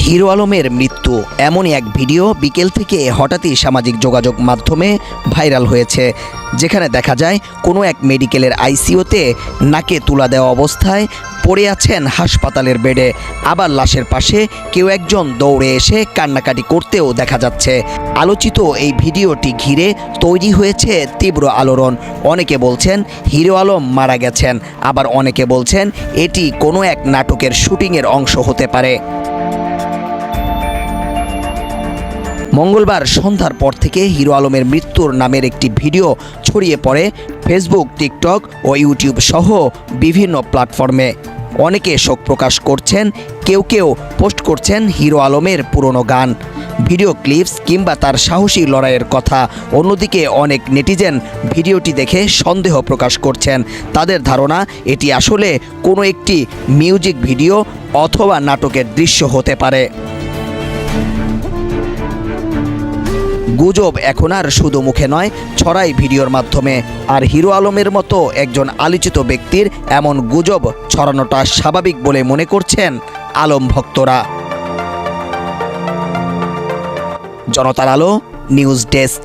Hero আলমের মৃত্যু এমনই এক ভিডিও বিকেল থেকে হঠাৎই সামাজিক যোগাযোগ মাধ্যমে ভাইরাল হয়েছে, যেখানে দেখা যায় কোনো এক মেডিকেলের আইসিইউতে নাকে তুলা দেওয়া অবস্থায় পড়ে আছেন হাসপাতালের বেডে। আবার লাশের পাশে কেউ একজন দৌড়ে এসে কান্নাকাটি করতেও দেখা যাচ্ছে। আলোচিত এই ভিডিওটি ঘিরে তৈরি হয়েছে তীব্র আলোড়ন। অনেকে বলছেন হিরো আলম মারা গেছেন, আবার অনেকে বলছেন এটি কোনো এক নাটকের শুটিংয়ের অংশ হতে পারে। মঙ্গলবার সন্ধ্যার পর থেকে হিরো আলমের মৃত্যুর নামের একটি ভিডিও ছড়িয়ে পড়ে ফেসবুক, টিকটক ও ইউটিউব সহ বিভিন্ন প্ল্যাটফর্মে। অনেকে শোক প্রকাশ করছেন, কেউ কেউ পোস্ট করছেন হিরো আলমের পুরনো গান, ভিডিও ক্লিপস কিংবা তার সাহসী লড়াইয়ের কথা। অন্যদিকে অনেক নেটিজেন ভিডিওটি দেখে সন্দেহ প্রকাশ করছেন। তাদের ধারণা এটি আসলে কোনো একটি মিউজিক ভিডিও অথবা নাটকের দৃশ্য হতে পারে। গুজব এখন আর শুধু মুখে নয়, ছড়াই ভিডিওর মাধ্যমে। আর হিরো আলমের মতো একজন আলোচিত ব্যক্তির এমন গুজব ছড়ানোটা স্বাভাবিক বলে মনে করছেন আলম ভক্তরা। জনতার আলো নিউজ ডেস্ক।